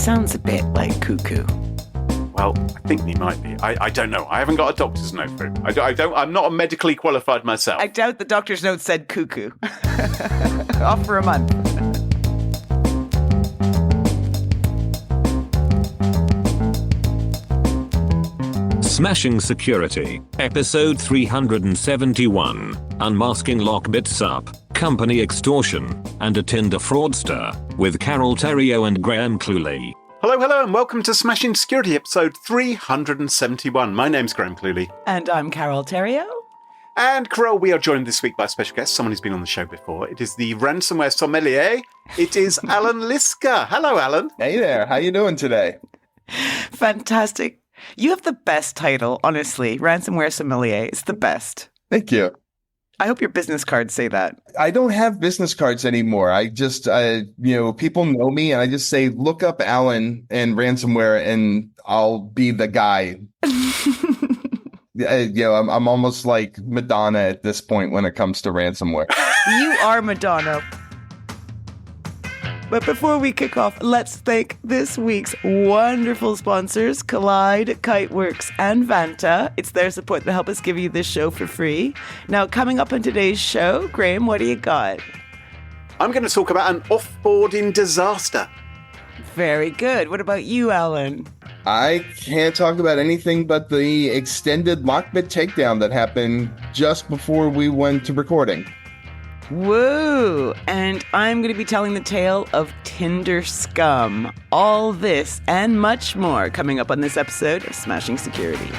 sounds a bit like cuckoo. Well, I think he might be. I don't know. I haven't got a doctor's note for him. I'm not medically qualified myself. I doubt the doctor's note said cuckoo. Off for a month. Smashing Security, episode 371, Unmasking LockBitsupp, Company Extortion, and a Tinder Fraudster, with Carole, Theriault, and Cluley. Hello, and welcome to Smashing Security, episode 371. My name's Cluley. And I'm Carole, Theriault. And Carole, we are joined this week by a special guest, someone who's been on the show before. It is the Ransomware Sommelier. It is Allan Liska. Hello, Allan. Hey there. How you doing today? Fantastic. You have the best title, honestly. Ransomware Sommelier. It's the best. Thank you. I hope your business cards say that. I don't have business cards anymore. I just, people know me and I just say, look up Allan and ransomware and I'll be the guy. I'm almost like Madonna at this point when it comes to ransomware. You are Madonna. But before we kick off, let's thank this week's wonderful sponsors, Collide, Kiteworks, and Vanta. It's their support that help us give you this show for free. Now, coming up on today's show, Graham, what do you got? I'm going to talk about an offboarding disaster. Very good. What about you, Allan? I can't talk about anything but the extended LockBit takedown that happened just before we went to recording. Woo! And I'm going to be telling the tale of Tinder scum. All this and much more coming up on this episode of Smashing Security.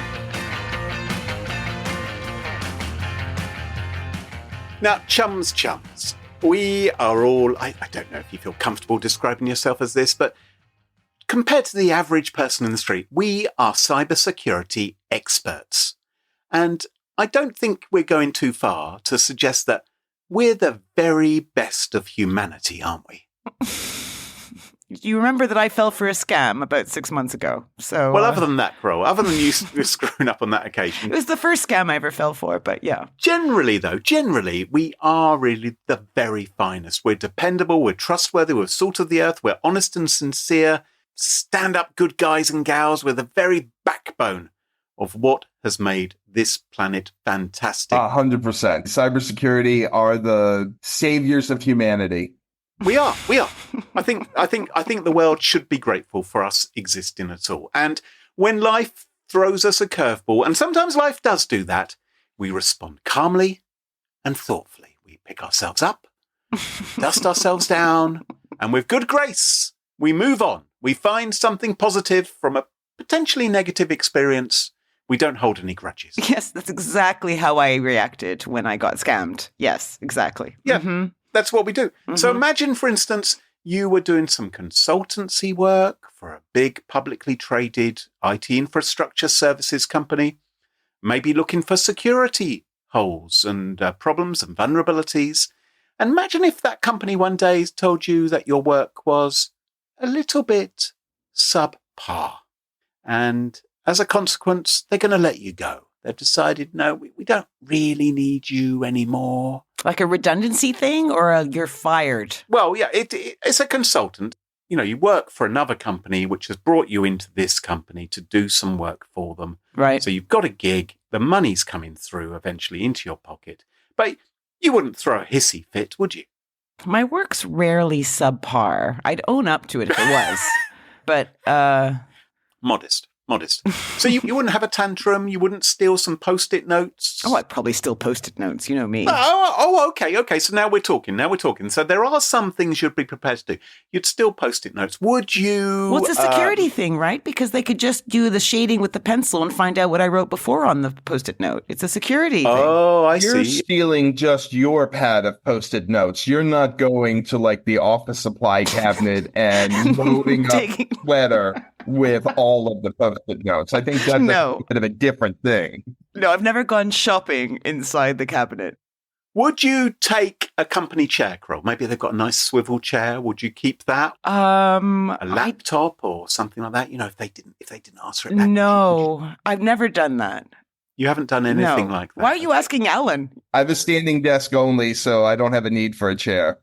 Now, chums, we are all, I don't know if you feel comfortable describing yourself as this, but compared to the average person in the street, we are cybersecurity experts. And I don't think we're going too far to suggest that we're the very best of humanity, aren't we? You remember that I fell for a scam about 6 months ago. So, well, other than that, Carole, other than you screwing up on that occasion. It was the first scam I ever fell for, but yeah. Generally, we are really the very finest. We're dependable, we're trustworthy, we're salt of the earth, we're honest and sincere, stand-up good guys and gals. We're the very backbone of what has made this planet fantastic. 100%. Cybersecurity are the saviors of humanity. We are. I think the world should be grateful for us existing at all. And when life throws us a curveball, and sometimes life does do that, we respond calmly and thoughtfully. We pick ourselves up, dust ourselves down, and with good grace, we move on. We find something positive from a potentially negative experience. We don't hold any grudges. Yes, that's exactly how I reacted when I got scammed. Yes, exactly. Yeah, That's what we do. Mm-hmm. So imagine, for instance, you were doing some consultancy work for a big publicly traded IT infrastructure services company, maybe looking for security holes and problems and vulnerabilities. And imagine if that company one day told you that your work was a little bit subpar. And as a consequence, they're going to let you go. They've decided, no, we don't really need you anymore. Like a redundancy thing or you're fired? Well, yeah, it's a consultant. You know, you work for another company which has brought you into this company to do some work for them. Right. So you've got a gig. The money's coming through eventually into your pocket. But you wouldn't throw a hissy fit, would you? My work's rarely subpar. I'd own up to it if it was. But, Modest. So you wouldn't have a tantrum? You wouldn't steal some Post-it notes? Oh, I'd probably still Post-it notes. You know me. Okay. So now we're talking. So there are some things you'd be prepared to do. You'd still Post-it notes. Would you? Well, it's a security thing, right? Because they could just do the shading with the pencil and find out what I wrote before on the Post-it note. It's a security thing. Oh, I see. You're stealing just your pad of Post-it notes. You're not going to like the office supply cabinet and loading up a sweater with all of the Post-it notes. I think that's a bit of a different thing. No, I've never gone shopping inside the cabinet. Would you take a company chair, Carole? Maybe they've got a nice swivel chair. Would you keep that? A laptop or something like that? You know, if they didn't ask for it back. No, I've never done that. You haven't done anything like that. Why are you asking Allan? I have a standing desk only, so I don't have a need for a chair.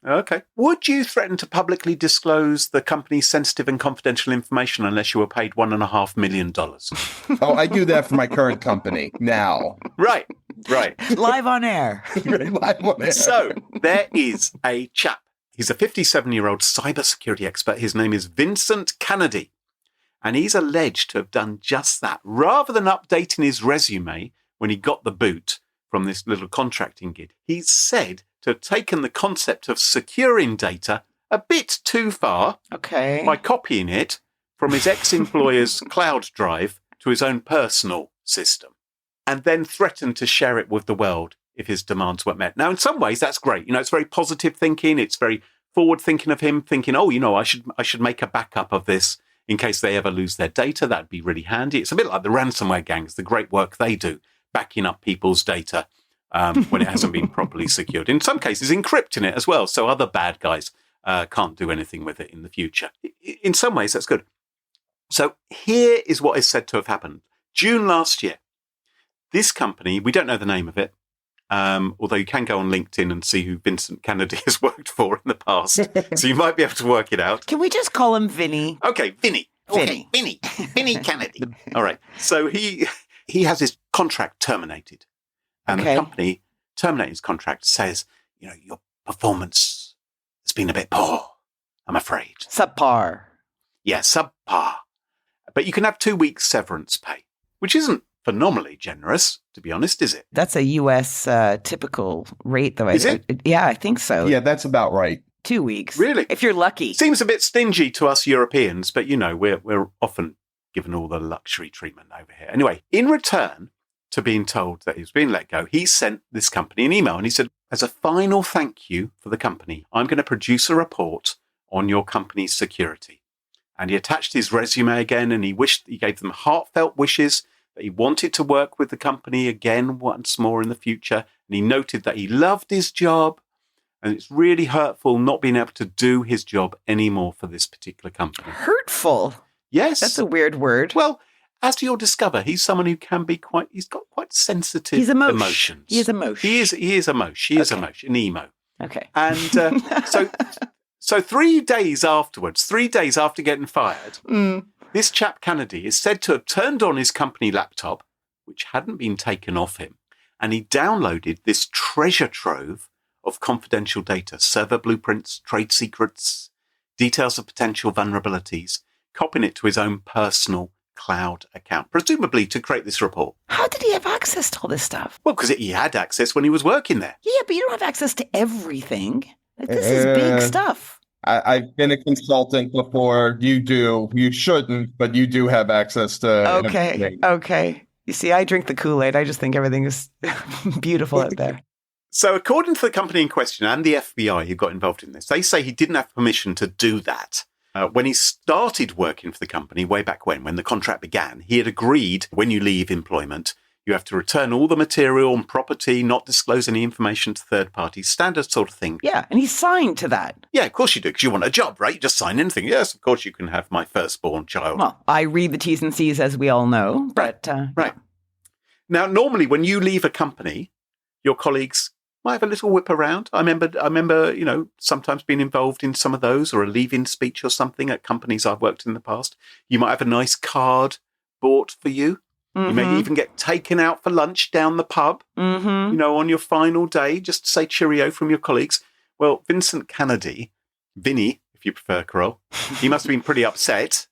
Okay. Would you threaten to publicly disclose the company's sensitive and confidential information unless you were paid $1.5 million? Oh, I do that for my current company now. Right. Live on air. Live on air. So there is a chap. He's a 57-year-old cybersecurity expert. His name is Vincent Cannady. And he's alleged to have done just that. Rather than updating his resume when he got the boot from this little contracting gig, he's said to have taken the concept of securing data a bit too far by copying it from his ex-employer's cloud drive to his own personal system, and then threatened to share it with the world if his demands weren't met. Now, in some ways, that's great. It's very positive thinking. It's very forward thinking of him, thinking, I should make a backup of this in case they ever lose their data. That'd be really handy. It's a bit like the ransomware gangs, the great work they do, backing up people's data when it hasn't been properly secured. In some cases, encrypting it as well, so other bad guys can't do anything with it in the future. In some ways, that's good. So here is what is said to have happened. June last year, this company, we don't know the name of it, although you can go on LinkedIn and see who Vincent Cannady has worked for in the past. So you might be able to work it out. Can we just call him Vinny? Okay, Vinny. Okay, Vinny Cannady. All right. So he has his contract terminated. And the company terminating his contract says, your performance has been a bit poor, I'm afraid. Subpar. Yeah, subpar. But you can have 2 weeks severance pay, which isn't phenomenally generous, to be honest, is it? That's a U.S. Typical rate, though. Is it? Yeah, I think so. Yeah, that's about right. 2 weeks. Really? If you're lucky. Seems a bit stingy to us Europeans, but, we're often given all the luxury treatment over here. Anyway, in return to being told that he was being let go, he sent this company an email and he said, as a final thank you for the company, I'm going to produce a report on your company's security. And he attached his resume again and he gave them heartfelt wishes that he wanted to work with the company again once more in the future. And he noted that he loved his job and it's really hurtful not being able to do his job anymore for this particular company. Hurtful? Yes. That's a weird word. Well, as you'll discover, he's someone who can be he's got quite sensitive emotions. He is emotion. He is emotion. He is emotion, an emo. Okay. And so 3 days afterwards, 3 days after getting fired, this chap Cannady is said to have turned on his company laptop, which hadn't been taken off him, and he downloaded this treasure trove of confidential data, server blueprints, trade secrets, details of potential vulnerabilities, copying it to his own personal cloud account, presumably to create this report. How did he have access to all this stuff? Well, because he had access when he was working there. Yeah, but you don't have access to everything. This is big stuff. I've been a consultant before. You do. You shouldn't, but you do have access to everything. Okay. You see, I drink the Kool-Aid. I just think everything is beautiful out there. So according to the company in question and the FBI who got involved in this, they say he didn't have permission to do that. When he started working for the company way back when the contract began, he had agreed when you leave employment, you have to return all the material and property, not disclose any information to third parties, standard sort of thing. Yeah, and he signed to that. Yeah, of course you do, because you want a job, right? You just sign anything. Yes, of course you can have my firstborn child. Well, I read the T's and C's, as we all know. But, right. Now, normally when you leave a company, your colleagues might have a little whip around. I remember, sometimes being involved in some of those, or a leave-in speech or something at companies I've worked in the past. You might have a nice card bought for you. Mm-hmm. You may even get taken out for lunch down the pub, on your final day, just to say cheerio from your colleagues. Well, Vincent Cannady, Vinny, if you prefer, Carole, he must have been pretty upset.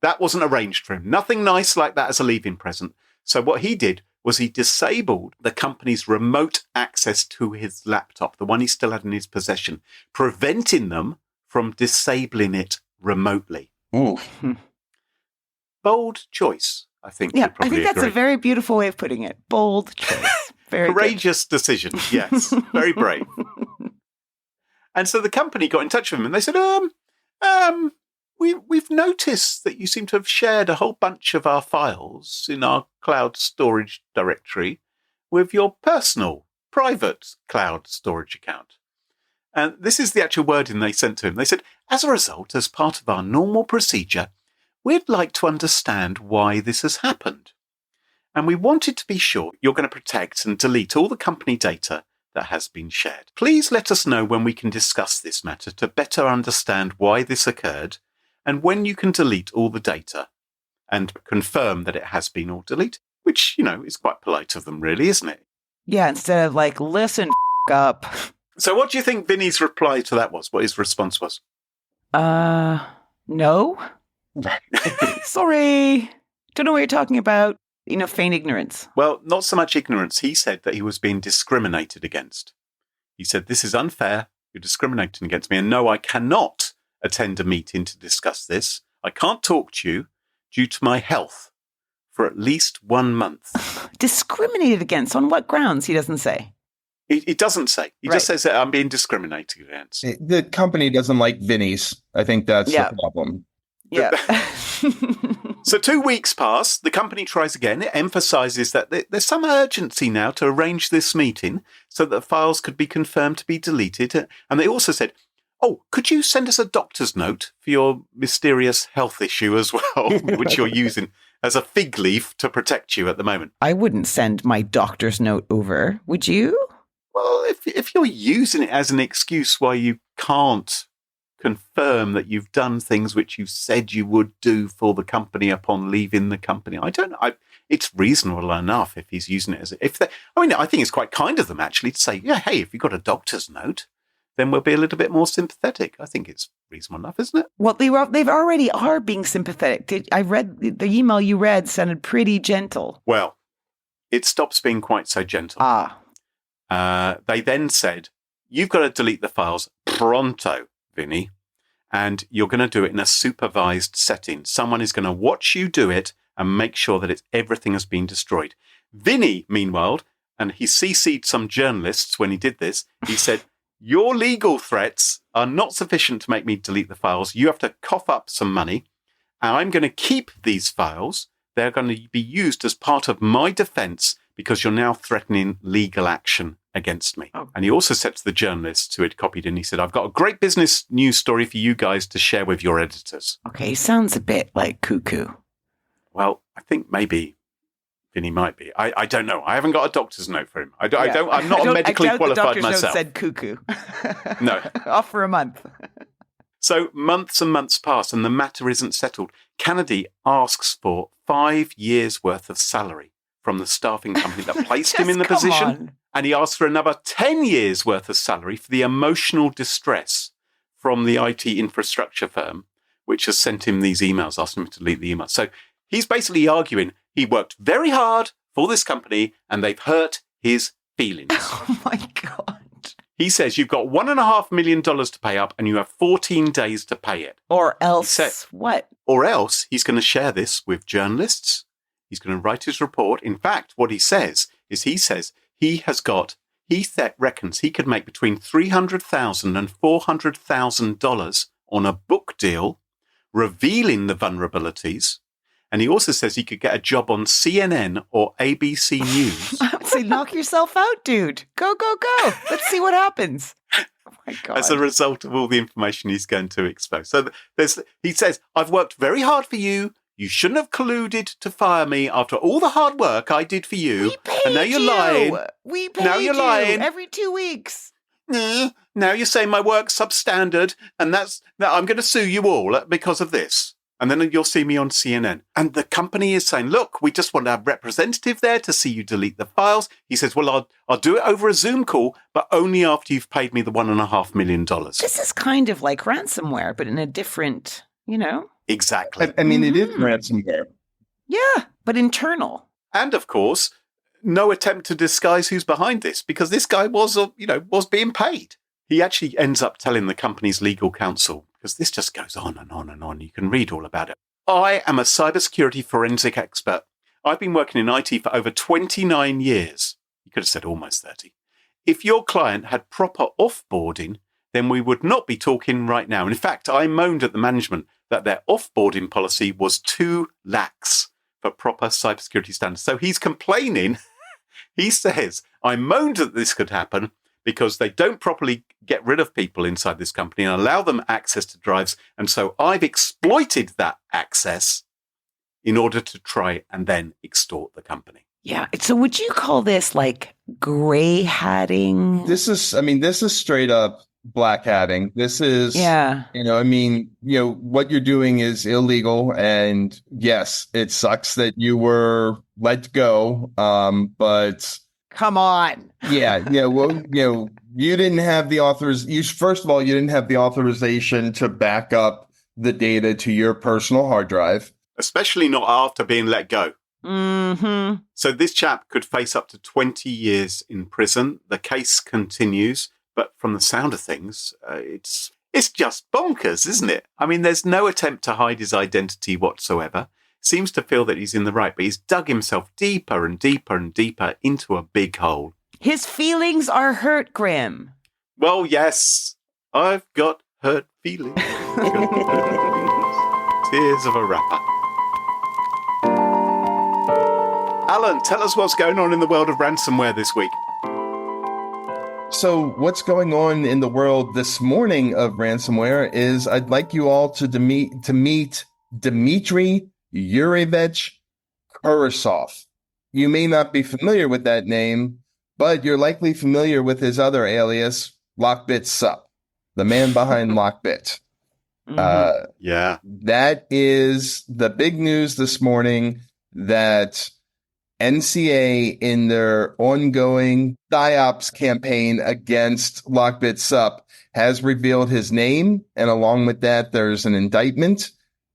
That wasn't arranged for him. Nothing nice like that as a leave-in present. So what he did was he disabled the company's remote access to his laptop, the one he still had in his possession, preventing them from disabling it remotely. Ooh. Bold choice, I think. Yeah, I think that's a very beautiful way of putting it. Bold choice. Very courageous decision. Yes, very brave. And so the company got in touch with him and they said, We've noticed that you seem to have shared a whole bunch of our files in our cloud storage directory with your personal, private cloud storage account. And this is the actual wording they sent to him. They said, as a result, as part of our normal procedure, we'd like to understand why this has happened. And we wanted to be sure you're going to protect and delete all the company data that has been shared. Please let us know when we can discuss this matter to better understand why this occurred and when you can delete all the data and confirm that it has been all deleted, which, is quite polite of them, really, isn't it? Yeah, instead of like, listen, up. So what do you think Vinny's reply to that was? What his response was? No. Sorry. Don't know what you're talking about. Feign ignorance. Well, not so much ignorance. He said that he was being discriminated against. He said, this is unfair. You're discriminating against me. And no, I cannot attend a meeting to discuss this. I can't talk to you due to my health for at least 1 month. Discriminated against? On what grounds? He doesn't say. He doesn't say. He just says that I'm being discriminated against. The company doesn't like Vinny's. I think that's the problem. Yeah. So 2 weeks pass. The company tries again. It emphasizes that there's some urgency now to arrange this meeting so that the files could be confirmed to be deleted. And they also said, could you send us a doctor's note for your mysterious health issue as well, which you're using as a fig leaf to protect you at the moment? I wouldn't send my doctor's note over. Would you? Well, if you're using it as an excuse why you can't confirm that you've done things which you said you would do for the company upon leaving the company, it's reasonable enough if he's using it I think it's quite kind of them actually to say, hey, if you've got a doctor's note, then we'll be a little bit more sympathetic. I think it's reasonable enough, isn't it? Well, they've already are being sympathetic. I read the email you read sounded pretty gentle. Well, it stops being quite so gentle. They then said, you've got to delete the files pronto, Vinny, and you're going to do it in a supervised setting. Someone is going to watch you do it and make sure that everything has been destroyed. Vinny, meanwhile, and he CC'd some journalists when he did this, he said, your legal threats are not sufficient to make me delete the files. You have to cough up some money, and I'm going to keep these files. They're going to be used as part of my defense because you're now threatening legal action against me. Oh. And he also said to the journalists who had copied in, he said, I've got a great business news story for you guys to share with your editors. Okay, sounds a bit like cuckoo. Well, I think maybe Vinny might be. I don't know. I haven't got a doctor's note for him. I'm not medically qualified myself. The doctor's note said cuckoo. No. Off for a month. So months and months pass and the matter isn't settled. Cannady asks for 5 years' worth of salary from the staffing company that placed him in the position. On. And he asks for another 10 years' worth of salary for the emotional distress from the IT infrastructure firm, which has sent him these emails, asking him to delete the emails. So he's basically arguing he worked very hard for this company and they've hurt his feelings. Oh, my God. He says you've got $1.5 million to pay up and you have 14 days to pay it. Or else what? Or else he's going to share this with journalists. He's going to write his report. In fact, what he says is he reckons he could make between $300,000 and $400,000 on a book deal revealing the vulnerabilities. And he also says he could get a job on CNN or ABC News. I would say, knock yourself out, dude. Go, go, go. Let's see what happens. Oh, my God. As a result of all the information he's going to expose. So he says, I've worked very hard for you. You shouldn't have colluded to fire me after all the hard work I did for you. We paid and now you're lying. We paid now you're lying. Every 2 weeks. Now you're saying my work's substandard, and I'm going to sue you all because of this. And then you'll see me on CNN. And the company is saying, look, we just want to have a representative there to see you delete the files. He says, well, I'll do it over a Zoom call, but only after you've paid me the $1.5 million. This is kind of like ransomware, but in a different, Exactly. I mean, it is ransomware. Yeah, but internal. And of course, no attempt to disguise who's behind this because this guy was being paid. He actually ends up telling the company's legal counsel, because this just goes on and on and on. You can read all about it. I am a cybersecurity forensic expert. I've been working in IT for over 29 years. You could have said almost 30. If your client had proper offboarding, then we would not be talking right now. And in fact, I moaned at the management that their offboarding policy was too lax for proper cybersecurity standards. So he's complaining. He says, I moaned that this could happen because they don't properly get rid of people inside this company and allow them access to drives. And so I've exploited that access in order to try and then extort the company. Yeah. So would you call this like gray hatting? This is straight up black hatting. This is, what you're doing is illegal. And yes, it sucks that you were let go. But come on. Yeah. You didn't have the first of all, you didn't have the authorization to back up the data to your personal hard drive. Especially not after being let go. Mm-hmm. So this chap could face up to 20 years in prison. The case continues, but from the sound of things, it's just bonkers, isn't it? I mean, there's no attempt to hide his identity whatsoever. Seems to feel that he's in the right, but he's dug himself deeper and deeper and deeper into a big hole. His feelings are hurt, Grim. Well, yes, I've got hurt feelings. Tears of a rapper. Allan, tell us what's going on in the world of ransomware this week. So what's going on in the world this morning of ransomware is I'd like you all to meet Dmitry Yurievich Kurasov. You may not be familiar with that name, but you're likely familiar with his other alias, LockBitsupp, the man behind LockBit. Yeah. That is the big news this morning, that NCA, in their ongoing PSYOPs campaign against LockBitsupp, has revealed his name. And along with that, there's an indictment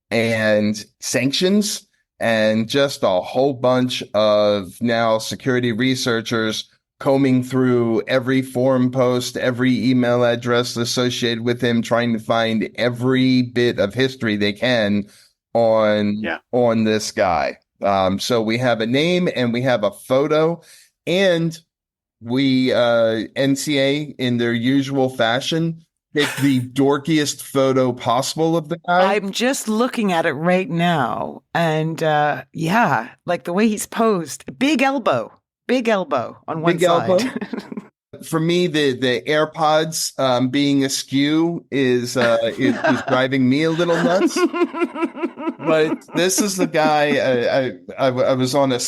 and sanctions and just a whole bunch of now security researchers combing through every forum post, every email address associated with him, trying to find every bit of history they can on this guy. So we have a name and we have a photo, and we NCA, in their usual fashion, picked the dorkiest photo possible of the guy. I'm just looking at it right now, and like the way he's posed, big elbow on one side. For me, the AirPods being askew is driving me a little nuts. But this is the guy. I was on a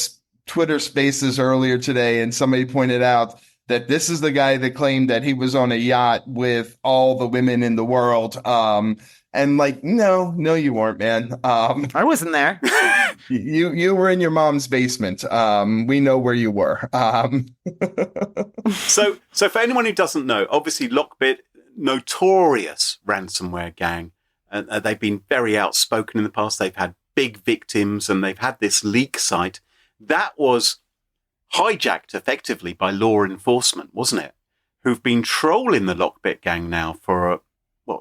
Twitter Spaces earlier today, and somebody pointed out that this is the guy that claimed that he was on a yacht with all the women in the world. And like, no, you weren't, man. I wasn't there. You were in your mom's basement. We know where you were. So for anyone who doesn't know, obviously LockBit, notorious ransomware gang. They've been very outspoken in the past. They've had big victims, and they've had this leak site that was hijacked effectively by law enforcement, wasn't it? Who've been trolling the LockBit gang now for a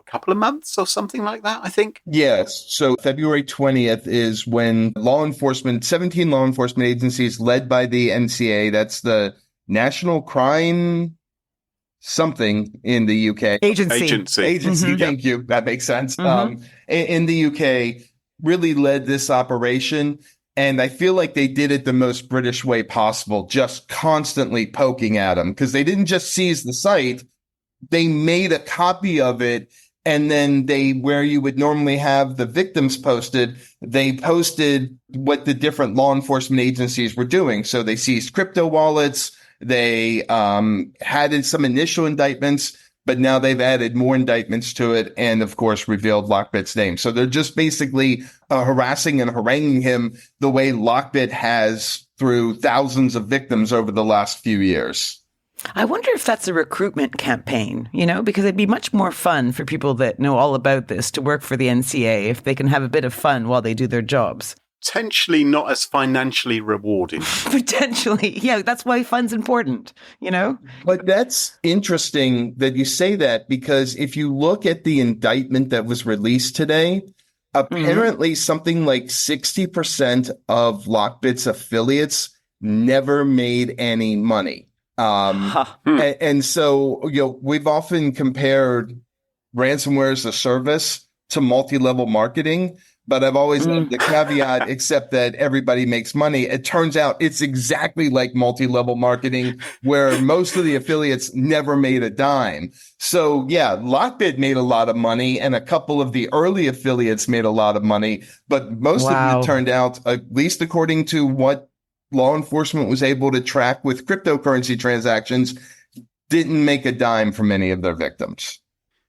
couple of months or something like that, I think? Yes. So February 20th is when 17 law enforcement agencies led by the NCA, that's the National Crime something in the UK. Agency. Mm-hmm. Thank you. That makes sense. Mm-hmm. In the UK, really led this operation. And I feel like they did it the most British way possible, just constantly poking at them, because they didn't just seize the site. They made a copy of it, and then where you would normally have the victims posted, they posted what the different law enforcement agencies were doing. So they seized crypto wallets. They had some initial indictments, but now they've added more indictments to it, and of course revealed LockBit's name. So they're just basically harassing and haranguing him the way LockBit has through thousands of victims over the last few years. I wonder if that's a recruitment campaign, because it'd be much more fun for people that know all about this to work for the NCA if they can have a bit of fun while they do their jobs. Potentially not as financially rewarding. Potentially. Yeah, that's why fun's important, But that's interesting that you say that, because if you look at the indictment that was released today, apparently something like 60% of LockBit's affiliates never made any money. And so, we've often compared ransomware as a service to multi-level marketing, but I've always had the caveat, except that everybody makes money. It turns out it's exactly like multi-level marketing, where most of the affiliates never made a dime. So yeah, LockBit made a lot of money, and a couple of the early affiliates made a lot of money, but most of it turned out, at least according to what law enforcement was able to track with cryptocurrency transactions didn't make a dime from any of their victims.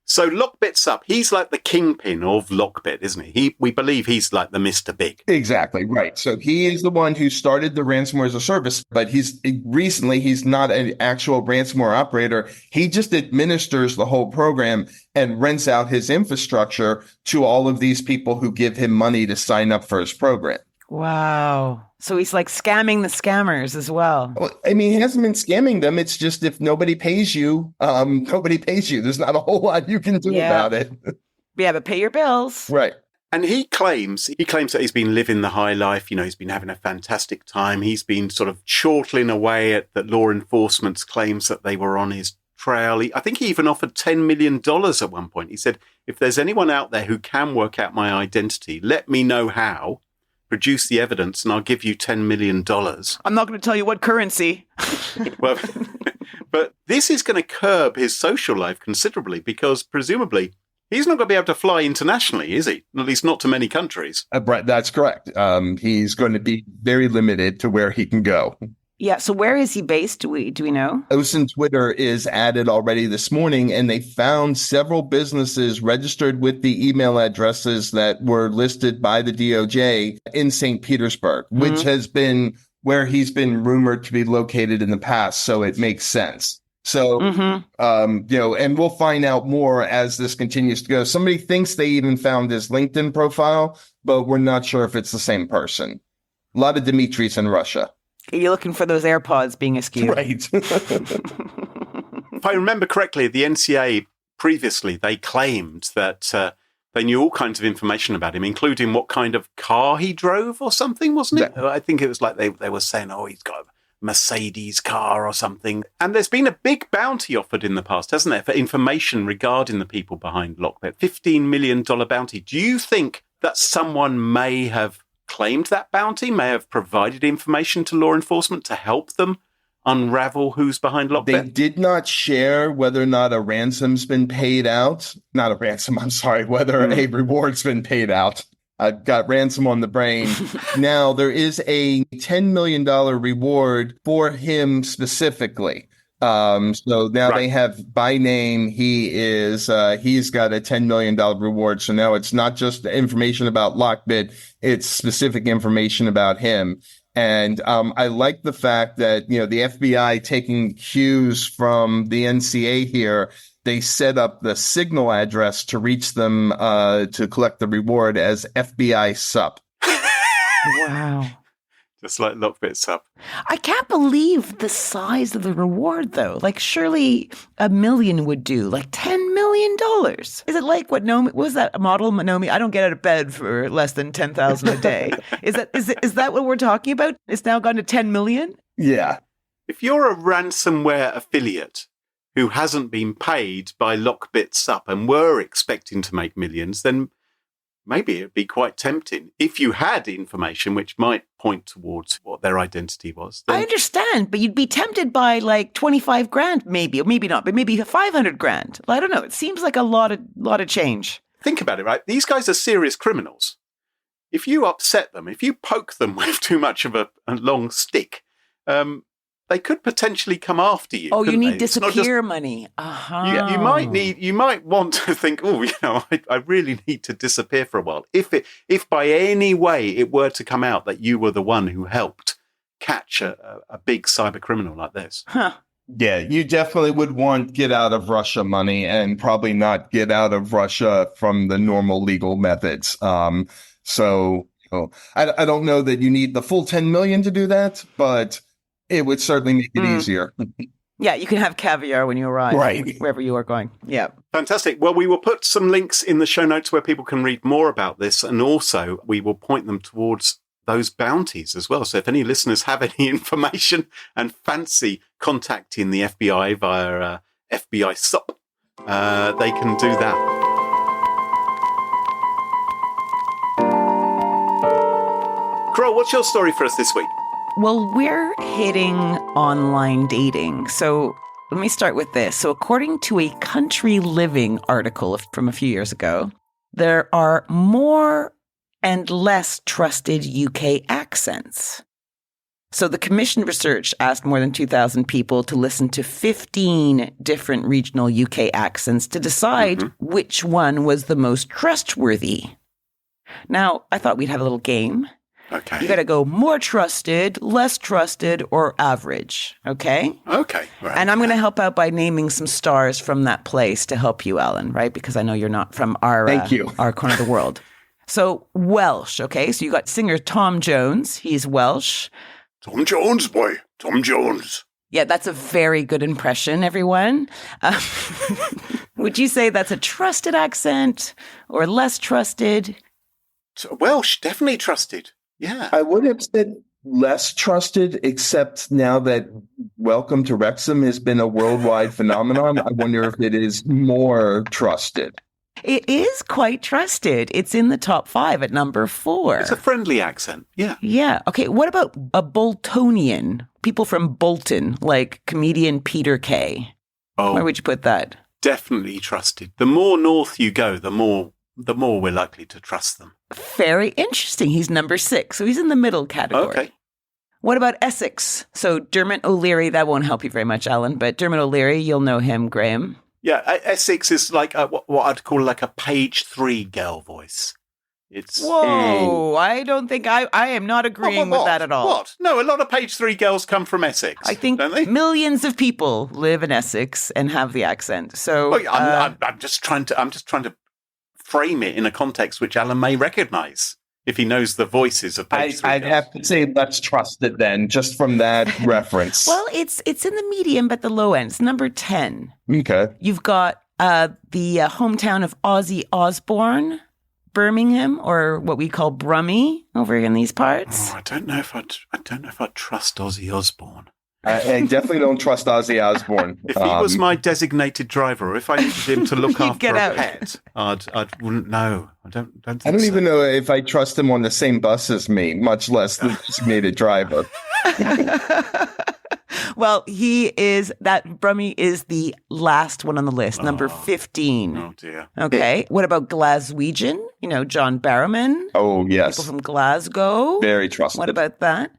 So LockBitsupp, he's like the kingpin of LockBit, isn't he? We believe he's like the Mr. Big. Exactly, right. So he is the one who started the ransomware as a service, but he's not an actual ransomware operator. He just administers the whole program and rents out his infrastructure to all of these people who give him money to sign up for his program. Wow. So he's like scamming the scammers as well. Well, I mean, he hasn't been scamming them. It's just if nobody pays you, nobody pays you. There's not a whole lot you can do about it. Yeah, but pay your bills. Right. And he claims that he's been living the high life. He's been having a fantastic time. He's been sort of chortling away at the law enforcement's claims that they were on his trail. I think he even offered $10 million at one point. He said, if there's anyone out there who can work out my identity, let me know how. Produce the evidence and I'll give you $10 million. I'm not going to tell you what currency. Well, but this is going to curb his social life considerably because presumably he's not going to be able to fly internationally, is he? At least not to many countries. Brett, that's correct. He's going to be very limited to where he can go. Yeah. So where is he based? Do we know? OSINT Twitter is added already this morning, and they found several businesses registered with the email addresses that were listed by the DOJ in St. Petersburg, which has been where he's been rumored to be located in the past. So it makes sense. So, and we'll find out more as this continues to go. Somebody thinks they even found his LinkedIn profile, but we're not sure if it's the same person. A lot of Dimitris in Russia. You're looking for those AirPods being askew. Right. If I remember correctly, the NCA previously, they claimed that they knew all kinds of information about him, including what kind of car he drove or something, wasn't it? I think it was like they were saying, he's got a Mercedes car or something. And there's been a big bounty offered in the past, hasn't there, for information regarding the people behind LockBit. $15 million bounty. Do you think that someone may have claimed that bounty, may have provided information to law enforcement to help them unravel who's behind LockBit? They did not share whether or not a ransom's been paid out. Not a ransom, I'm sorry, whether a reward's been paid out. I've got ransom on the brain. Now, there is a $10 million reward for him specifically. So now they have by name, he's got a $10 million reward. So now it's not just information about LockBit, it's specific information about him. And I like the fact that, the FBI taking cues from the NCA here, they set up the signal address to reach them to collect the reward as FBI SUP. Wow. Just like LockBitsupp. I can't believe the size of the reward, though. Like, surely $1 million would do. Like, $10 million. Is it like what Naomi was that model? Naomi, I don't get out of bed for less than $10,000 a day. Is that what we're talking about? It's now gone to $10 million? Yeah. If you're a ransomware affiliate who hasn't been paid by LockBitsupp and were expecting to make millions, then maybe it'd be quite tempting if you had information which might point towards what their identity was. I understand, but you'd be tempted by like 25 grand, maybe, or maybe not, but maybe 500 grand. I don't know. It seems like a lot of change. Think about it, right? These guys are serious criminals. If you upset them, if you poke them with too much of a long stick, they could potentially come after you. Oh, you need they? disappear money. Uh-huh. You might want to think, I really need to disappear for a while. If by any way it were to come out that you were the one who helped catch a big cyber criminal like this. Huh. Yeah, you definitely would want get out of Russia money and probably not get out of Russia from the normal legal methods. I don't know that you need the full 10 million to do that, but it would certainly make it easier. Yeah, you can have caviar when you arrive, right, wherever you are going. Yeah. Fantastic. Well, we will put some links in the show notes where people can read more about this. And also we will point them towards those bounties as well. So if any listeners have any information and fancy contacting the FBI via FBI SUP, they can do that. Carole, what's your story for us this week? Well, we're hitting online dating. So let me start with this. So according to a Country Living article from a few years ago, there are more and less trusted UK accents. So the commission research asked more than 2,000 people to listen to 15 different regional UK accents to decide which one was the most trustworthy. Now, I thought we'd have a little game. Okay. You got to go more trusted, less trusted, or average. Okay? Okay. Right. And I'm going to help out by naming some stars from that place to help you, Allan, right? Because I know you're not from our corner of the world. So Welsh, okay? So you got singer Tom Jones. He's Welsh. Tom Jones, boy. Tom Jones. Yeah, that's a very good impression, everyone. Would you say that's a trusted accent or less trusted? Welsh, definitely trusted. Yeah. I would have said less trusted, except now that Welcome to Wrexham has been a worldwide phenomenon, I wonder if it is more trusted. It is quite trusted. It's in the top 5 at number 4. It's a friendly accent. Yeah. Yeah. Okay. What about a Boltonian? People from Bolton, like comedian Peter Kay. Oh, where would you put that? Definitely trusted. The more north you go, the more we're likely to trust them. Very interesting. He's number 6. So he's in the middle category. Okay. What about Essex? So Dermot O'Leary, that won't help you very much, Allan, but Dermot O'Leary, you'll know him, Graham. Yeah, Essex is like what I'd call like a page 3 girl voice. It's Whoa, I don't think I am not agreeing with that at all. What? No, a lot of page 3 girls come from Essex. I think don't they? Millions of people live in Essex and have the accent. So well, I'm just trying to frame it in a context which Allan may recognise if he knows the voices of page 3 I'd girls. have to say let's trust it then, just from that reference. Well, it's in the medium, but the low end. It's number 10. Okay. You've got the hometown of Ozzy Osbourne, Birmingham, or what we call Brummie over in these parts. Oh, I don't know if I'd trust Ozzy Osbourne. I definitely don't trust Ozzy Osbourne. If he was my designated driver, or if I needed him to look after a out. pet, I wouldn't know. I don't think I don't so. even know if I trust him on the same bus as me, much less the designated driver. Well, Brummie is the last one on the list, number 15. Oh, dear. Okay. What about Glaswegian? You know, John Barrowman. Oh, yes. People from Glasgow. Very trusted. What about that?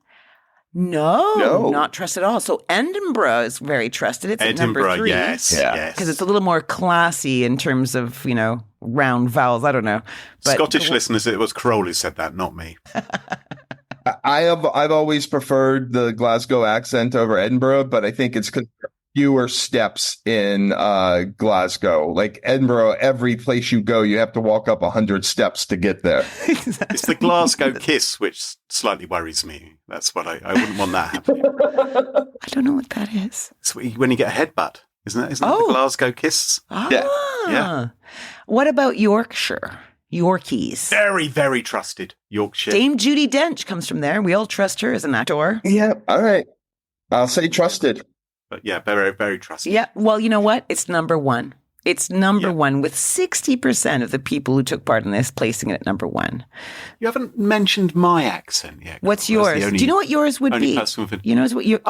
No, not trusted at all. So Edinburgh is very trusted. It's at number 3. Yes. Because it's a little more classy in terms of, round vowels. I don't know. But Scottish listeners, it was Carole who said that, not me. I've always preferred the Glasgow accent over Edinburgh, but I think it's because there are fewer steps in Glasgow. Like Edinburgh, every place you go, you have to walk up 100 steps to get there. It's the Glasgow kiss, which slightly worries me. That's what I wouldn't want that happening. I don't know what that is. It's when you get a headbutt, isn't that the Glasgow kiss? Yeah. What about Yorkshire? Yorkies. Very, very trusted. Yorkshire. Dame Judi Dench comes from there. We all trust her as an actor. Yeah, all right. I'll say trusted. But yeah, very, very trusted. Yeah, well, you know what? It's number 1. It's number 1 with 60% of the people who took part in this placing it at number 1. You haven't mentioned my accent yet. What's yours? Do you know what yours would be? You know what your...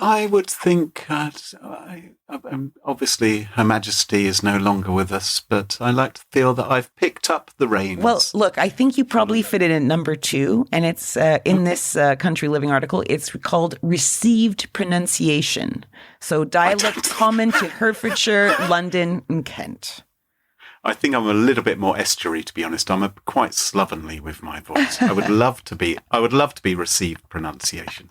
I would think, obviously, Her Majesty is no longer with us, but I like to feel that I've picked up the reins. Well, look, I think you probably fit it in number 2, and it's in this Country Living article. It's called received pronunciation. So dialect common to Hertfordshire, London, and Kent. I think I'm a little bit more estuary, to be honest. I'm quite slovenly with my voice. I would love to be received pronunciation.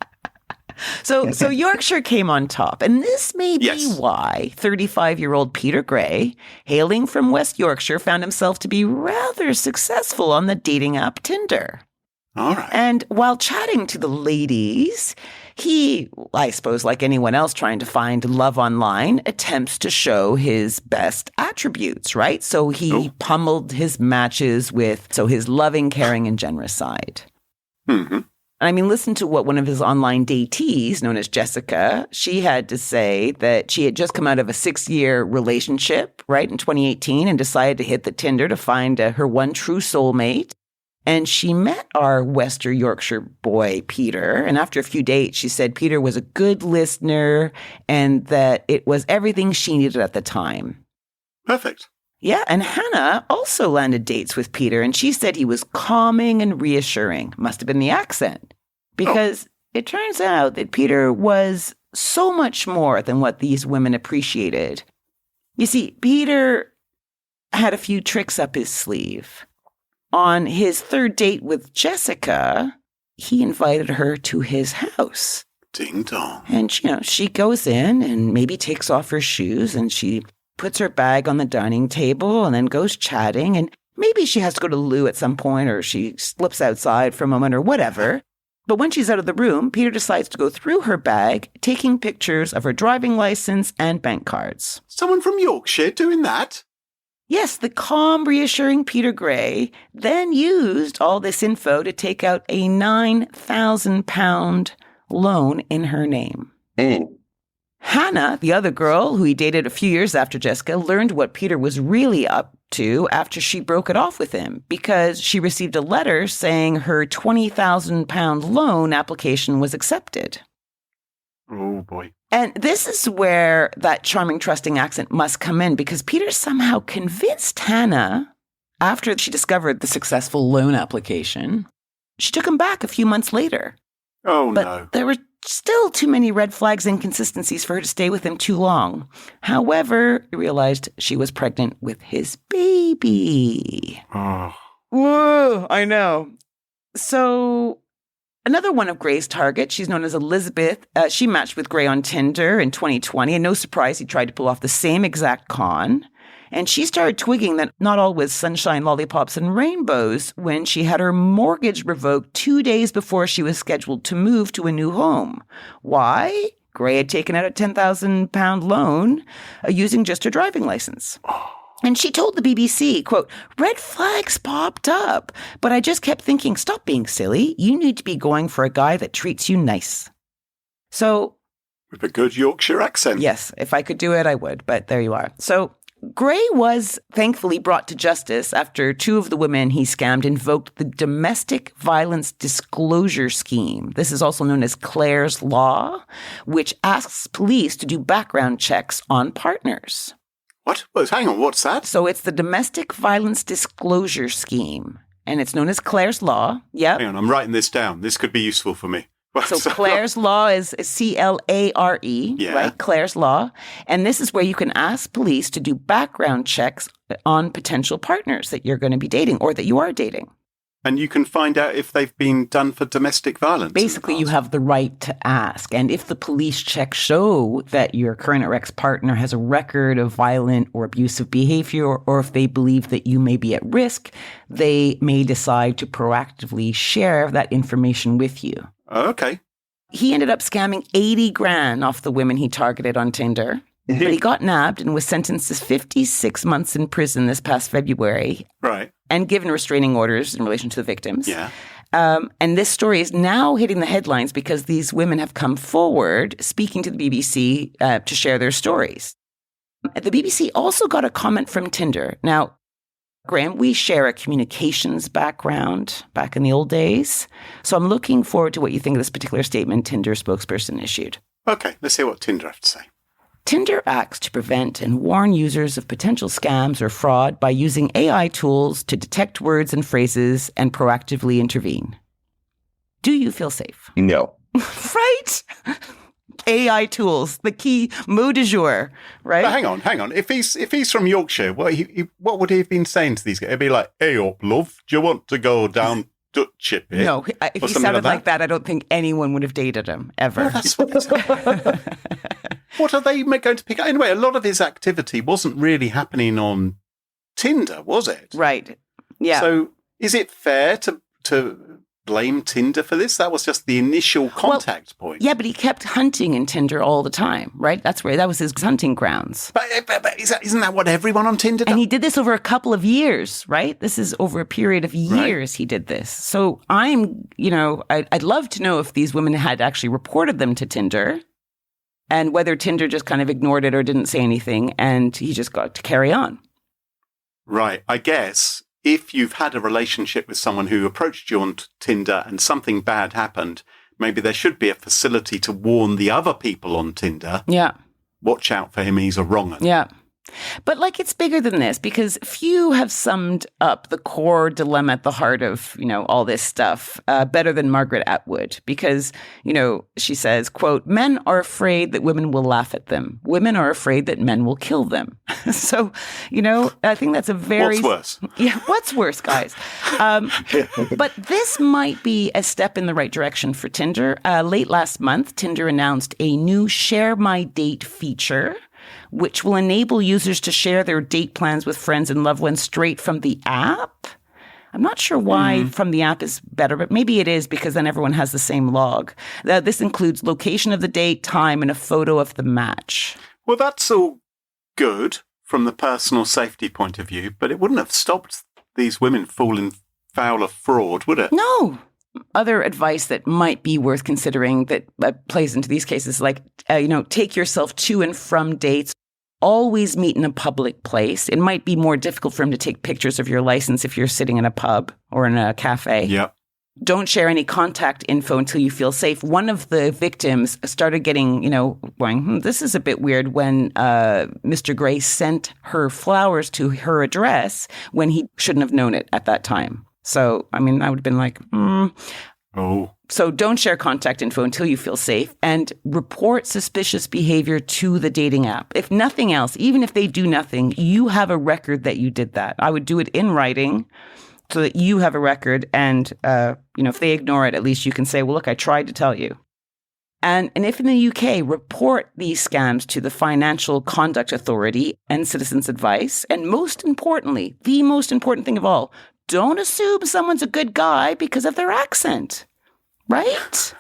So Yorkshire came on top, and this may be why 35-year-old Peter Gray, hailing from West Yorkshire, found himself to be rather successful on the dating app Tinder. All right. And while chatting to the ladies, he, I suppose like anyone else trying to find love online, attempts to show his best attributes, right? So he pummeled his matches with his loving, caring, and generous side. Mm-hmm. I mean, listen to what one of his online datees, known as Jessica, she had to say that she had just come out of a 6-year relationship, right, in 2018, and decided to hit the Tinder to find her one true soulmate. And she met our Western Yorkshire boy, Peter. And after a few dates, she said Peter was a good listener and that it was everything she needed at the time. Perfect. Yeah, and Hannah also landed dates with Peter, and she said he was calming and reassuring. Must have been the accent. Because it turns out that Peter was so much more than what these women appreciated. You see, Peter had a few tricks up his sleeve. On his third date with Jessica, he invited her to his house. Ding dong. And, she goes in and maybe takes off her shoes and she puts her bag on the dining table and then goes chatting. And maybe she has to go to the loo at some point or she slips outside for a moment or whatever. But when she's out of the room, Peter decides to go through her bag, taking pictures of her driving license and bank cards. Someone from Yorkshire doing that? Yes, the calm, reassuring Peter Gray then used all this info to take out a £9,000 loan in her name. Hannah, the other girl who he dated a few years after Jessica, learned what Peter was really up to after she broke it off with him because she received a letter saying her £20,000 loan application was accepted. Oh, boy. And this is where that charming, trusting accent must come in because Peter somehow convinced Hannah, after she discovered the successful loan application, she took him back a few months later. Oh, but no. There were still too many red flags and inconsistencies for her to stay with him too long. However, he realized she was pregnant with his baby. Oh. Whoa, I know. So another one of Gray's targets, she's known as Elizabeth. She matched with Gray on Tinder in 2020, and no surprise, he tried to pull off the same exact con. And she started twigging that not all was sunshine, lollipops, and rainbows when she had her mortgage revoked 2 days before she was scheduled to move to a new home. Why? Gray had taken out a £10,000 loan using just her driving license. And she told the BBC, quote, "Red flags popped up, but I just kept thinking, stop being silly. You need to be going for a guy that treats you nice." So, with a good Yorkshire accent. Yes, if I could do it, I would, but there you are. So Gray was thankfully brought to justice after two of the women he scammed invoked the Domestic Violence Disclosure Scheme. This is also known as Clare's Law, which asks police to do background checks on partners. What? Well, hang on, what's that? So it's the Domestic Violence Disclosure Scheme, and it's known as Clare's Law. Yep. Hang on, I'm writing this down. This could be useful for me. So Clare's Law is CLARE, right? Clare's Law. And this is where you can ask police to do background checks on potential partners that you're going to be dating or that you are dating. And you can find out if they've been done for domestic violence. Basically, you have the right to ask. And if the police checks show that your current or ex-partner has a record of violent or abusive behavior, or if they believe that you may be at risk, they may decide to proactively share that information with you. Oh, okay. He ended up scamming 80 grand off the women he targeted on Tinder. But he got nabbed and was sentenced to 56 months in prison this past February. Right. And given restraining orders in relation to the victims. Yeah. And this story is now hitting the headlines because these women have come forward speaking to the BBC to share their stories. The BBC also got a comment from Tinder. Now, Graham, we share a communications background back in the old days. So I'm looking forward to what you think of this particular statement Tinder spokesperson issued. Okay, let's hear what Tinder have to say. Tinder acts to prevent and warn users of potential scams or fraud by using AI tools to detect words and phrases and proactively intervene. Do you feel safe? No. Right? AI tools, the key mot du jour, right? But hang on. If he's from Yorkshire, what would he have been saying to these guys? It'd be like, "Hey up, love, do you want to go down Dutch Chippy?" No, if he sounded like that, I don't think anyone would have dated him, ever. Well, that's what are they going to pick up? Anyway, a lot of his activity wasn't really happening on Tinder, was it? Right. Yeah. So is it fair to blame Tinder for this? That was just the initial contact point. Yeah, but he kept hunting in Tinder all the time, right? That was his hunting grounds. But isn't that what everyone on Tinder does? And he did this over a couple of years, right? This is over a period of years he did this. So I'd love to know if these women had actually reported them to Tinder and whether Tinder just kind of ignored it or didn't say anything and he just got to carry on. Right. I guess if you've had a relationship with someone who approached you on Tinder and something bad happened, maybe there should be a facility to warn the other people on Tinder. Yeah. Watch out for him, he's a wrong 'un. Yeah. But like, it's bigger than this, because few have summed up the core dilemma at the heart of, all this stuff better than Margaret Atwood, because, she says, quote, "Men are afraid that women will laugh at them. Women are afraid that men will kill them." So, I think that's a very... What's worse? Yeah, what's worse, guys? But this might be a step in the right direction for Tinder. Late last month, Tinder announced a new Share My Date feature, which will enable users to share their date plans with friends and loved ones straight from the app. I'm not sure why from the app is better, but maybe it is, because then everyone has the same log. This includes location of the date, time, and a photo of the match. Well, that's all good from the personal safety point of view, but it wouldn't have stopped these women falling foul of fraud, would it? No. Other advice that might be worth considering that plays into these cases, like, take yourself to and from dates. Always meet in a public place. It might be more difficult for him to take pictures of your license if you're sitting in a pub or in a cafe. Yeah. Don't share any contact info until you feel safe. One of the victims started getting, going, this is a bit weird, when Mr. Gray sent her flowers to her address when he shouldn't have known it at that time. So, I would have been like, Oh. So don't share contact info until you feel safe, and report suspicious behavior to the dating app. If nothing else, even if they do nothing, you have a record that you did that. I would do it in writing so that you have a record. And, if they ignore it, at least you can say, well, look, I tried to tell you. And if in the UK, report these scams to the Financial Conduct Authority and Citizens Advice. And most importantly, the most important thing of all, don't assume someone's a good guy because of their accent. Right?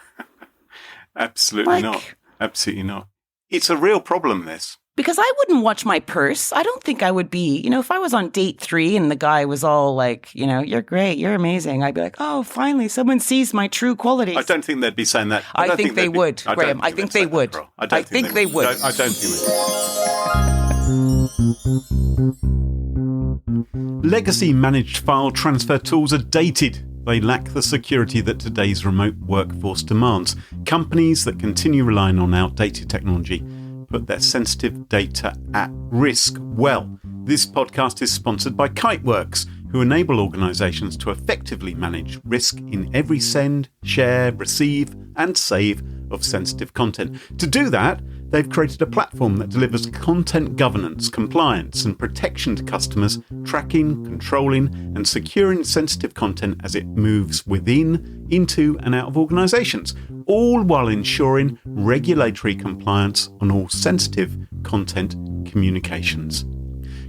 Absolutely not. Absolutely not. It's a real problem, this. Because I wouldn't watch my purse. I don't think I would be, if I was on date 3 and the guy was all like, you're great, you're amazing, I'd be like, oh, finally, someone sees my true qualities. I don't think they'd be saying that. I think they would, Graham. I think they would. I think they would. I don't think they would. Legacy managed file transfer tools are dated. They lack the security that today's remote workforce demands. Companies that continue relying on outdated technology put their sensitive data at risk. Well, this podcast is sponsored by Kiteworks, who enable organisations to effectively manage risk in every send, share, receive, and save of sensitive content. To do that, they've created a platform that delivers content governance, compliance, and protection to customers, tracking, controlling, and securing sensitive content as it moves within, into, and out of organisations, all while ensuring regulatory compliance on all sensitive content communications.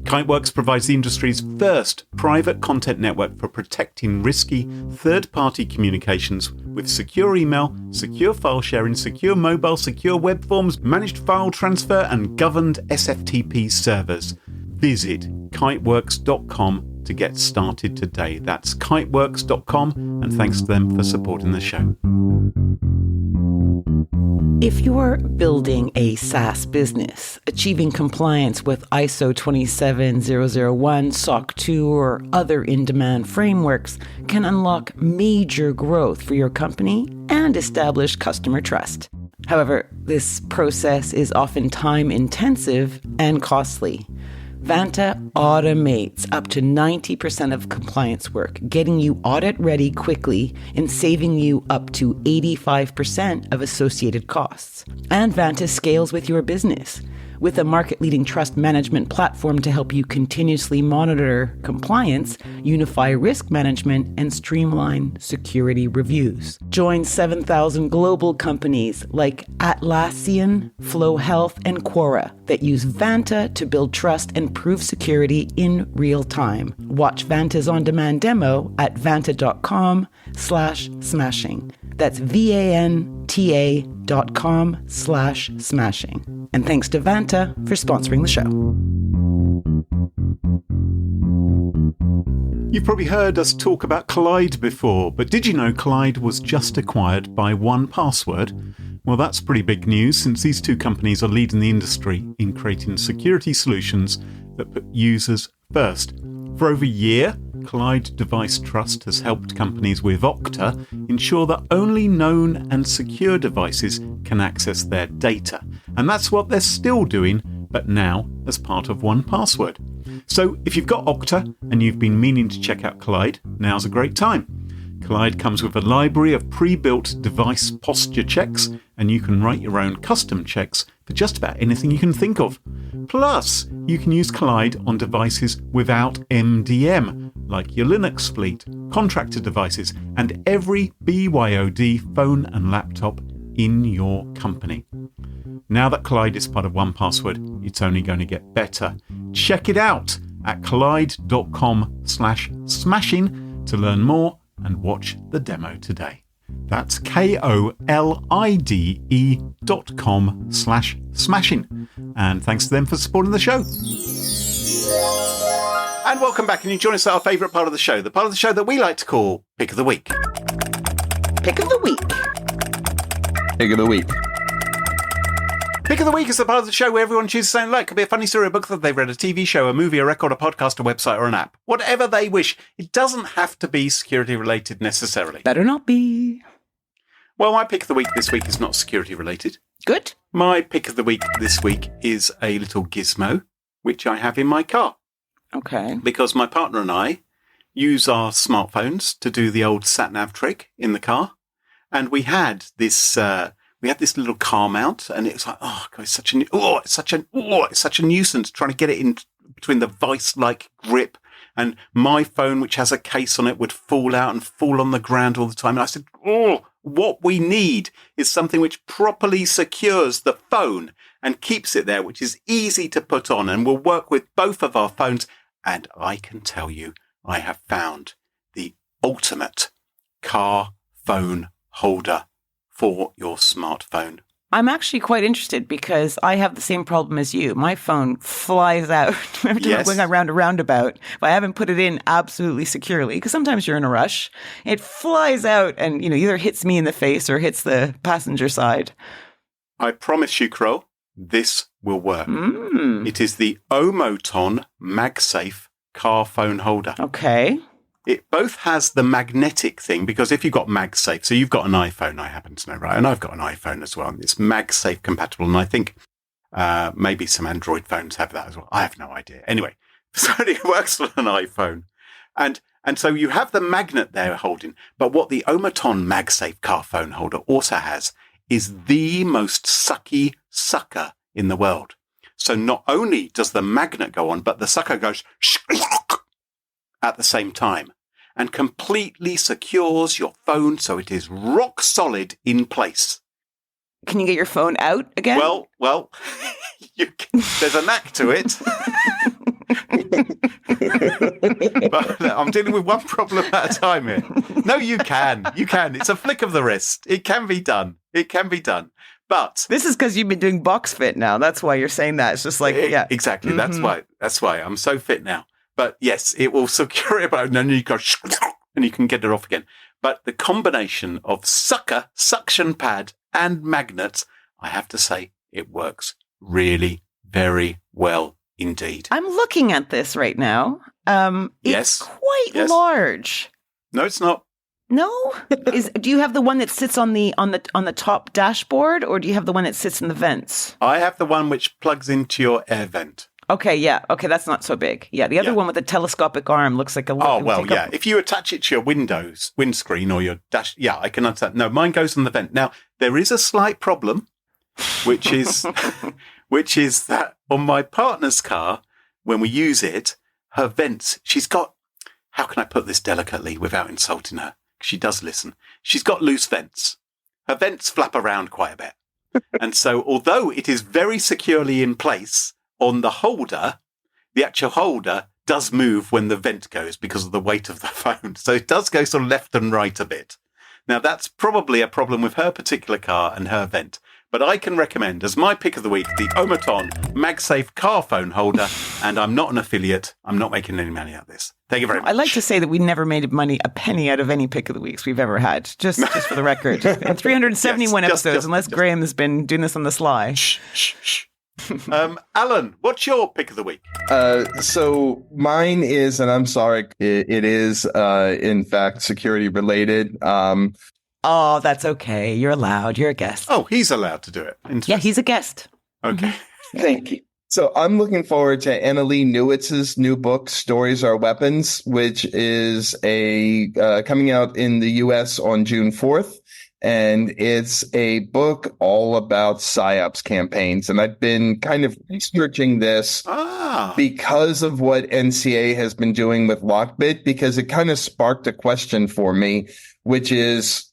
Kiteworks provides the industry's first private content network for protecting risky third-party communications with secure email, secure file sharing, secure mobile, secure web forms, managed file transfer, and governed SFTP servers. Visit kiteworks.com to get started today. That's kiteworks.com, and thanks to them for supporting the show. If you're building a SaaS business, achieving compliance with ISO 27001, SOC 2, or other in-demand frameworks can unlock major growth for your company and establish customer trust. However, this process is often time-intensive and costly. Vanta automates up to 90% of compliance work, getting you audit-ready quickly and saving you up to 85% of associated costs. And Vanta scales with your business. With a market-leading trust management platform to help you continuously monitor compliance, unify risk management, and streamline security reviews. Join 7,000 global companies like Atlassian, Flow Health, and Quora that use Vanta to build trust and prove security in real time. Watch Vanta's on-demand demo at vanta.com/smashing. That's vanta.com/smashing. And thanks to Vanta for sponsoring the show. You've probably heard us talk about Collide before, but did you know Collide was just acquired by 1Password? Well, that's pretty big news, since these two companies are leading the industry in creating security solutions that put users first. For over a year, Collide Device Trust has helped companies with Okta ensure that only known and secure devices can access their data. And that's what they're still doing, but now as part of 1Password. So if you've got Okta and you've been meaning to check out Collide, now's a great time. Collide comes with a library of pre-built device posture checks, and you can write your own custom checks for just about anything you can think of. Plus, you can use Collide on devices without MDM, like your Linux fleet, contractor devices, and every BYOD phone and laptop in your company. Now that Collide is part of 1Password, it's only going to get better. Check it out at collide.com/smashing to learn more and watch the demo today. That's KOLIDE.com/smashing. And thanks to them for supporting the show. And welcome back. And you join us at our favourite part of the show, the part of the show that we like to call Pick of the Week. Pick of the week. Pick of the week. Pick of the Week is the part of the show where everyone chooses something like. It could be a funny story, a book that they've read, a TV show, a movie, a record, a podcast, a website, or an app. Whatever they wish. It doesn't have to be security related necessarily. Better not be. Well, my Pick of the Week this week is not security related. Good. My Pick of the Week this week is a little gizmo, which I have in my car. Okay. Because my partner and I use our smartphones to do the old sat-nav trick in the car. And we had this little car mount, and it was like, oh God, it's such a nuisance trying to get it in between the vice-like grip. And my phone, which has a case on it, would fall out and fall on the ground all the time. And I said, what we need is something which properly secures the phone and keeps it there, which is easy to put on and will work with both of our phones. And I can tell you, I have found the ultimate car phone holder for your smartphone. I'm actually quite interested because I have the same problem as you. My phone flies out every time I'm going around a roundabout. If I haven't put it in absolutely securely, because sometimes you're in a rush, it flies out and either hits me in the face or hits the passenger side. I promise you, Carole, this will work. It is the Omoton MagSafe car phone holder. Okay. It both has the magnetic thing, because if you've got MagSafe, so you've got an iPhone, I happen to know, right? And I've got an iPhone as well. And it's MagSafe compatible. And I think maybe some Android phones have that as well. I have no idea. Anyway, so it works on an iPhone. And so you have the magnet there holding. But what the Omoton MagSafe car phone holder also has is the most sucky sucker in the world. So not only does the magnet go on, but the sucker goes at the same time and completely secures your phone so it is rock solid in place. Can you get your phone out again? Well, there's a knack to it. But I'm dealing with one problem at a time here. No, you can. It's a flick of the wrist. It can be done. But this is because you've been doing box fit now. That's why you're saying that. It's just like, yeah. Exactly. Mm-hmm. That's why I'm so fit now. But yes, it will secure it, and then you go and you can get it off again. But the combination of suction pad, and magnets, I have to say, it works really very well indeed. I'm looking at this right now. It's quite large. No, it's not. No? Do you have the one that sits on the top dashboard, or do you have the one that sits in the vents? I have the one which plugs into your air vent. Okay, yeah. Okay, that's not so big. Yeah, the other one with the telescopic arm looks like a... If you attach it to your windscreen or your dash... Yeah, I can understand. No, mine goes on the vent. Now, there is a slight problem, which is that on my partner's car, when we use it, her vents, she's got... How can I put this delicately without insulting her? She does listen. She's got loose vents. Her vents flap around quite a bit. And so, although it is very securely in place... on the holder, the actual holder does move when the vent goes because of the weight of the phone. So it does go sort of left and right a bit. Now, that's probably a problem with her particular car and her vent. But I can recommend, as my pick of the week, the Omoton MagSafe car phone holder. And I'm not an affiliate. I'm not making any money out of this. Thank you very much. I'd like to say that we never made a penny out of any pick of the weeks we've ever had. Just for the record. 371 episodes, unless Graham has been doing this on the sly. Shh. Allan, what's your pick of the week? So mine is, and I'm sorry, it is in fact security related. Oh, that's okay. You're allowed. You're a guest. Oh, he's allowed to do it. Yeah, he's a guest. Okay. Thank you. So I'm looking forward to Annalee Newitz's new book, Stories Are Weapons, which is coming out in the U.S. on June 4th. And it's a book all about PSYOPs campaigns. And I've been kind of researching this because of what NCA has been doing with LockBit, because it kind of sparked a question for me, which is,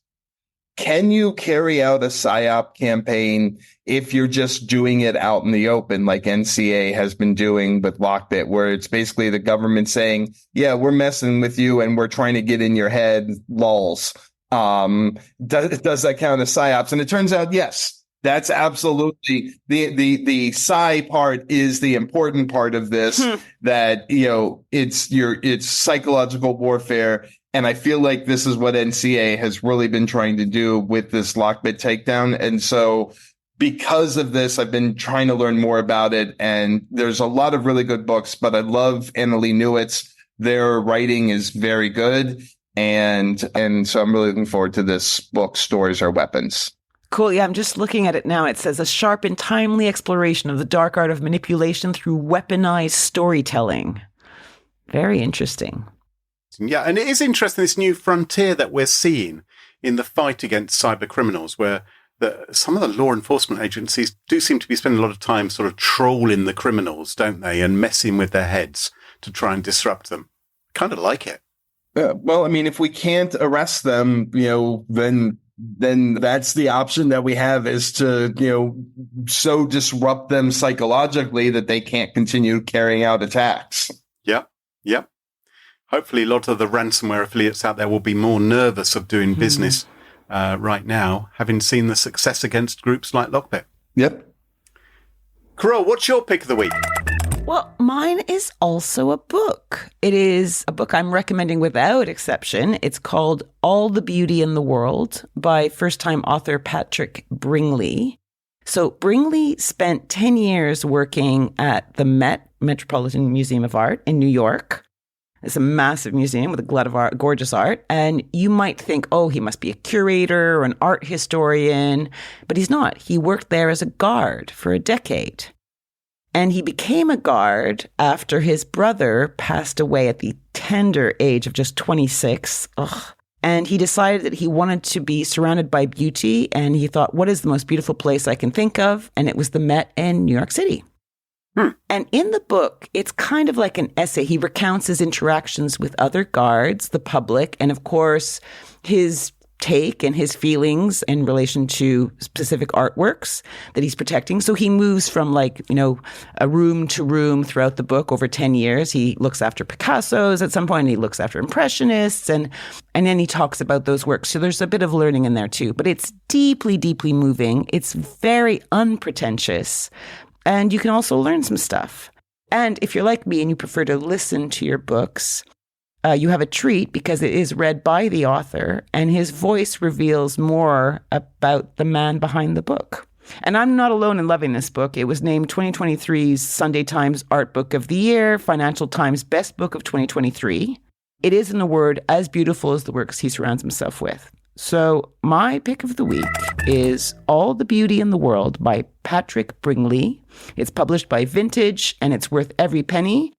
can you carry out a PSYOP campaign if you're just doing it out in the open, like NCA has been doing with LockBit, where it's basically the government saying, yeah, we're messing with you and we're trying to get in your head, lols. Does that count as PSYOPs? And it turns out, yes, that's absolutely the Psy part is the important part of this, that, it's psychological warfare. And I feel like this is what NCA has really been trying to do with this LockBit takedown. And so because of this, I've been trying to learn more about it. And there's a lot of really good books, but I love Annalee Newitz. Their writing is very good. And so I'm really looking forward to this book, Stories Are Weapons. Cool. Yeah, I'm just looking at it now. It says a sharp and timely exploration of the dark art of manipulation through weaponized storytelling. Very interesting. Yeah, and it is interesting, this new frontier that we're seeing in the fight against cyber criminals, where some of the law enforcement agencies do seem to be spending a lot of time sort of trolling the criminals, don't they, and messing with their heads to try and disrupt them. Kind of like it. Well, I mean, if we can't arrest them, then that's the option that we have, is to, so disrupt them psychologically that they can't continue carrying out attacks. Yeah. Hopefully, a lot of the ransomware affiliates out there will be more nervous of doing business right now, having seen the success against groups like LockBit. Yep. Carole, what's your pick of the week? Well, mine is also a book. It is a book I'm recommending without exception. It's called All the Beauty in the World by first-time author Patrick Bringley. So Bringley spent 10 years working at the Metropolitan Museum of Art in New York. It's a massive museum with a glut of art, gorgeous art. And you might think, oh, he must be a curator or an art historian. But he's not. He worked there as a guard for a decade. And he became a guard after his brother passed away at the tender age of just 26. And he decided that he wanted to be surrounded by beauty. And he thought, what is the most beautiful place I can think of? And it was the Met in New York City. And in the book, it's kind of like an essay. He recounts his interactions with other guards, the public, and of course, his take and his feelings in relation to specific artworks that he's protecting. So he moves from a room to room throughout the book over 10 years. He looks after Picasso's at some point. He looks after Impressionists and then he talks about those works. So there's a bit of learning in there too, but it's deeply, deeply moving. It's very unpretentious. And you can also learn some stuff. And if you're like me and you prefer to listen to your books, you have a treat because it is read by the author and his voice reveals more about the man behind the book. And I'm not alone in loving this book. It was named 2023's Sunday Times Art Book of the Year, Financial Times Best Book of 2023. It is, in a word, as beautiful as the works he surrounds himself with. So my pick of the week is All the Beauty in the World by Patrick Bringley. It's published by Vintage and it's worth every penny.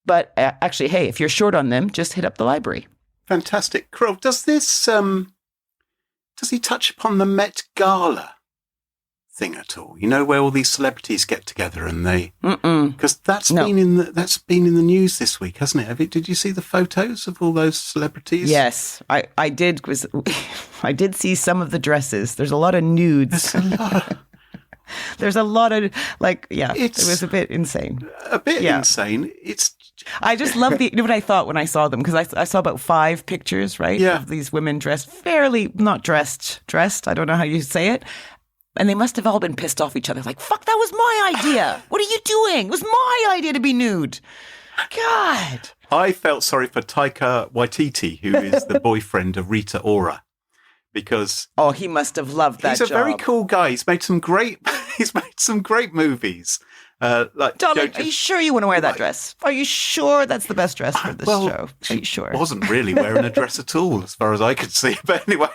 But actually, hey, if you're short on them, just hit up the library. Fantastic. Carole, does he touch upon the Met Gala thing at all? You know, where all these celebrities get together and they... Because that's been in the news this week, hasn't it? Did you see the photos of all those celebrities? Yes, I did. I did see some of the dresses. There's a lot of nudes. There's a lot of, it was a bit insane. A bit insane. I just love you know what I thought when I saw them? Because I saw about 5 pictures, right? Yeah. Of these women dressed fairly, not dressed. I don't know how you say it. And they must have all been pissed off each other. Like, fuck, that was my idea. What are you doing? It was my idea to be nude. God. I felt sorry for Taika Waititi, who is the boyfriend of Rita Ora. Because he must have loved that job. He's a very cool guy. He's made some great movies. Darling, are you sure you want to wear that dress? Are you sure that's the best dress for this show? Are you sure? Wasn't really wearing a dress at all, as far as I could see. But anyway,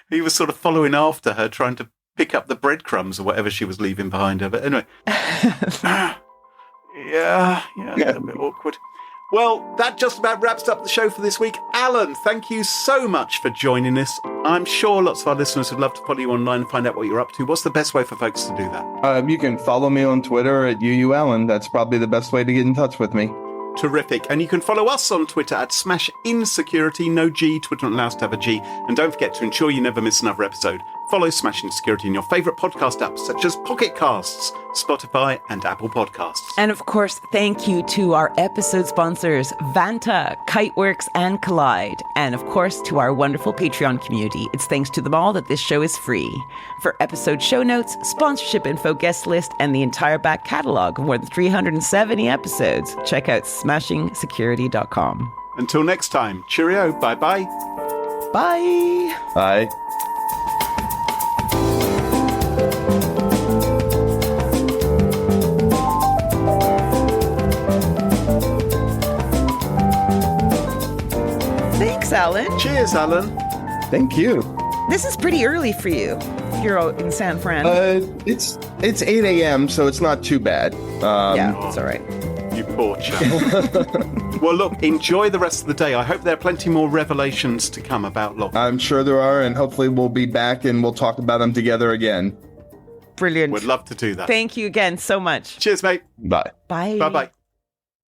he was sort of following after her, trying to pick up the breadcrumbs or whatever she was leaving behind her. But anyway, Yeah, a little bit awkward. Well, that just about wraps up the show for this week. Allan, thank you so much for joining us. I'm sure lots of our listeners would love to follow you online and find out what you're up to. What's the best way for folks to do that? You can follow me on Twitter at UUAllan. That's probably the best way to get in touch with me. Terrific. And you can follow us on Twitter at SmashInSecurity. No G. Twitter not allows to have a G. And don't forget to ensure you never miss another episode. Follow Smashing Security in your favourite podcast apps such as Pocket Casts, Spotify, and Apple Podcasts. And of course, thank you to our episode sponsors, Vanta, Kiteworks, and Collide. And of course, to our wonderful Patreon community. It's thanks to them all that this show is free. For episode show notes, sponsorship info, guest list, and the entire back catalogue of more than 370 episodes, check out SmashingSecurity.com. Until next time, cheerio, bye-bye. Bye. Bye. Thanks, Allan. Cheers, Allan. Thank you. This is pretty early for you. You're out in San Fran. It's 8 a.m., so it's not too bad. Yeah, it's all right. You poor chap. Well, look, enjoy the rest of the day. I hope there are plenty more revelations to come about LockBit. I'm sure there are, and hopefully we'll be back and we'll talk about them together again. Brilliant. Would love to do that. Thank you again so much. Cheers, mate. Bye. Bye. Bye-bye.